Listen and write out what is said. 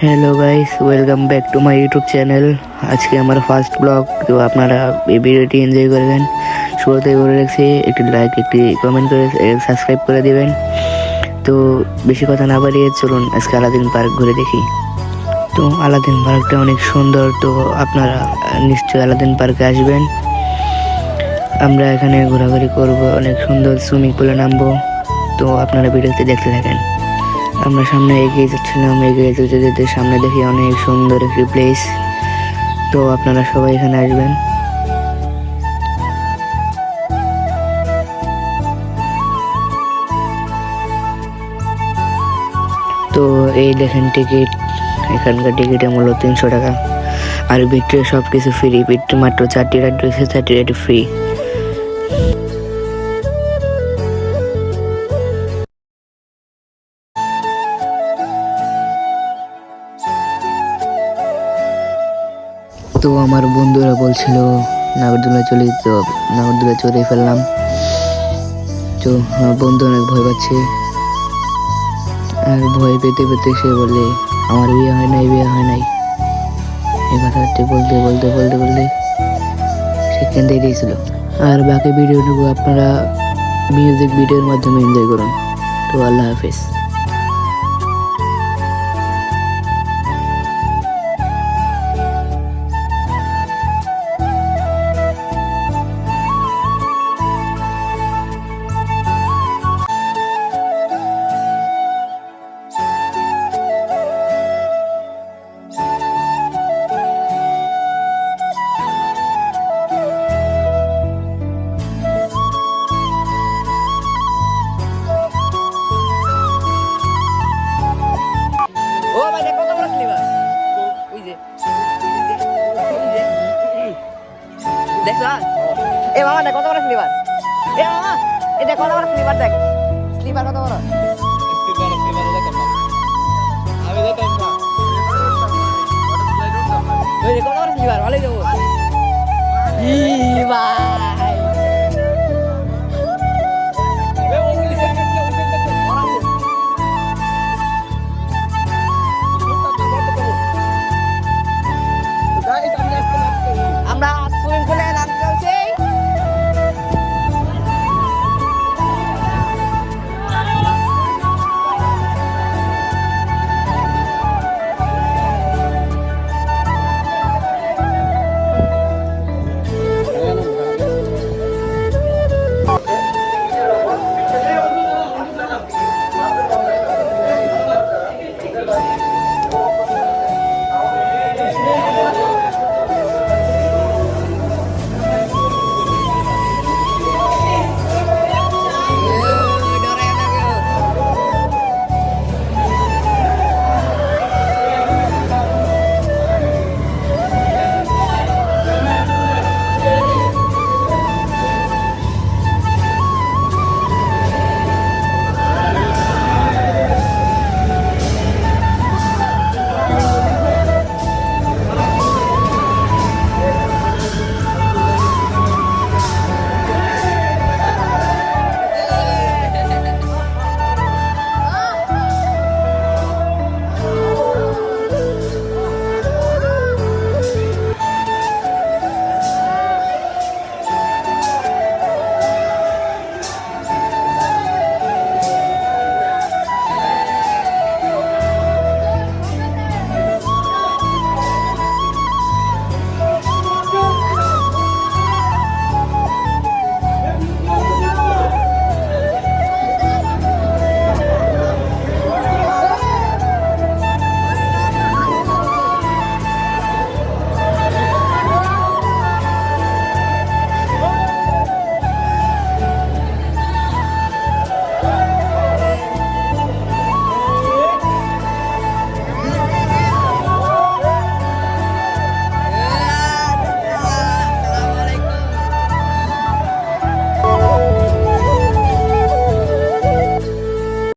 Hello guys, welcome back to my YouTube channel. আজকে আমার first blog. তো আপনারা এই ভিডিওটি এনজয় করবেন। শুরুতেই বলে রাখছি, একটি লাইক, একটি কমেন্ট করে সাবস্ক্রাইব করে দিবেন। তো বেশি কথা না বাড়িয়ে চলুন আজকে আলাদিন পার্ক ঘুরে দেখি। তো আলাদিন পার্কটা অনেক সুন্দর। তো আপনারা নিশ্চয়ই আলাদিন পার্কে আসবেন। আমরা এখানে ঘোরাঘুরি করব, অনেক সুন্দর সুইমিং পুলে নামবো। তো আপনারা ভিডিওতে দেখতে থাকেন। আমরা সামনে এগিয়ে যাচ্ছিলাম, এগিয়ে যেতে যেতে সামনে দেখি অনেক সুন্দর একটি প্লেস। তো আপনারা সবাই এখানে আসবেন। তো এই দেখেন টিকিট, এখানকার টিকিটের মূল্য 300 টাকা। আর ভিতরে সব কিছু ফ্রি, ভিতরে মাত্র 4টি রাইড রয়েছে, 4টি রাইড ফ্রি। তো আমার বন্ধুরা বলছিল নাগরদোলা চলে, তো নাগরদোলা চড়ে ফেললাম। তো আমার বন্ধু অনেক ভয় পাচ্ছে, আর ভয় পেতে পেতে সে বলে আমার বিয়ে হয় নাই, বিয়ে হয় নাই। এই কথাটি বলতে বলতে বলতে বলতে সে কেঁদে দিয়েছিল। আর বাকি ভিডিওটুকু আপনারা মিউজিক ভিডিওর মাধ্যমে এনজয় করুন। তো আল্লাহ হাফেজ। ও ভাই দেখো কত বড় স্লিপার। ওই যে দেখলা, এ মামা দেখ কত বড় স্লিপার। এ মামা, এ দেখ কত বড় স্লিপার, দেখ স্লিপার কত বড়।